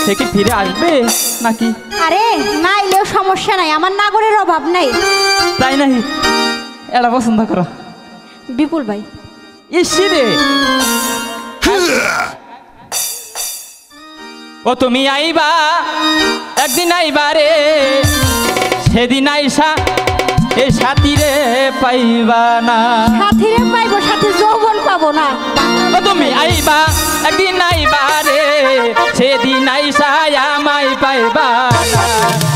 সে কি ফিরে আসবে নাকি? আরে না এলেও সমস্যা নাই, আমার নাগরের অভাব নাই। তাই নাকি? এটা পছন্দ করো বিপুল ভাই। ইসি রে, ও তুমি আইবা একদিন আইবা রে, সেদিন আইসা এ সাথীরে পাইবা না। সাথীরে পাইবো, সাথী যৌবন পাবো না। ও তুমি আইবা একদিন আইবা রে, সেদিন আইসা আমায় পাইবা না।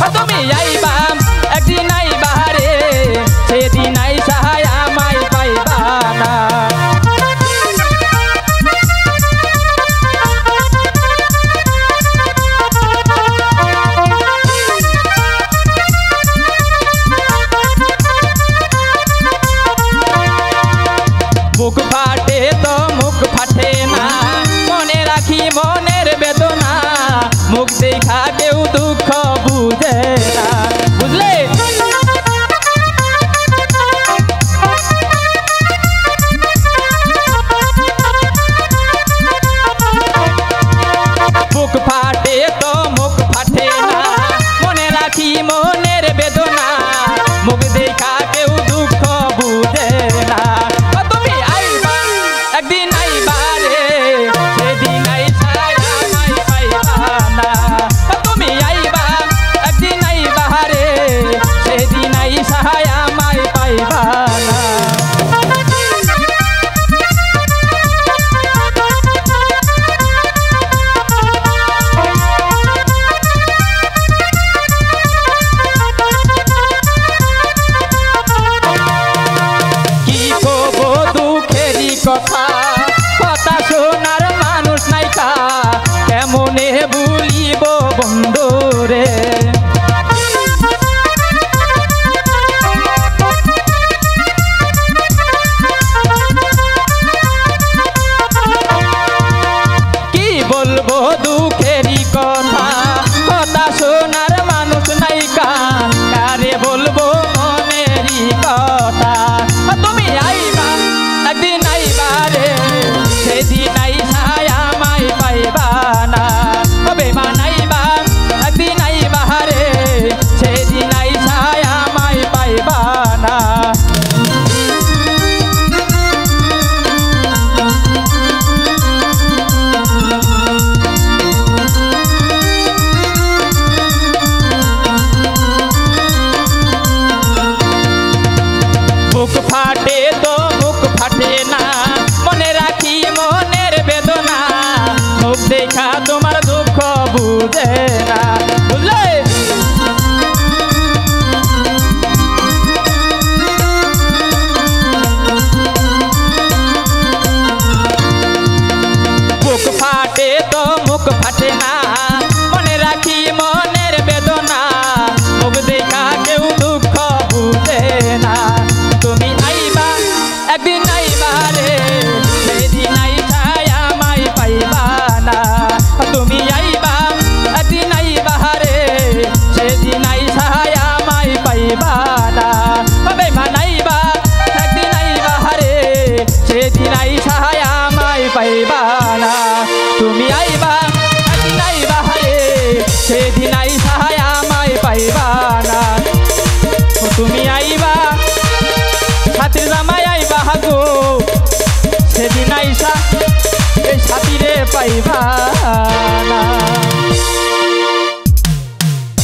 ও তুমি আইবা একদিন আইবা রে, সেদিন আইসা আমায় পাইবা না। মুখ ফাটে তো মুখ ফাটে না, মনে রাখি মনের বেদনা, মুখ দেখা কেউ দুঃখ বুঝে না। বুঝলে? মুখ ফাটে তো মুখ ফাটে না, মনে রাখি মনের বেদনা, মুখ দেখা কেউ দুঃখ বুঝে না। একদিন আইবা রে, সেদিন আইসা আমায় পাইবা না। তুমি আইবা একদিন আইবা রে, সেদিন আইসা আমায় পাইবা না। কি কব দুঃখেরই কথা, কথা শোনার মানুষ নাইকা, কেমনে ভুলিব বন্ধু রে। কি বলবো দুঃখেরই কথা, কথা শোনার মানুষ নাইকা, কারে বলবো মনেরই কথা। তুমি আইবা একদিন আইবা রে, সেদিন আইসা আমায় পাইবা না। বেমান আইবা একদিন আইবা রে, সেদিন আইসা আমায় পাইবা না। মুখ ফাটে তো মুখ ফাটে না, মনে রাখি মনের বেদনা, মুখ দেখা তোমার দুঃখ বুঝে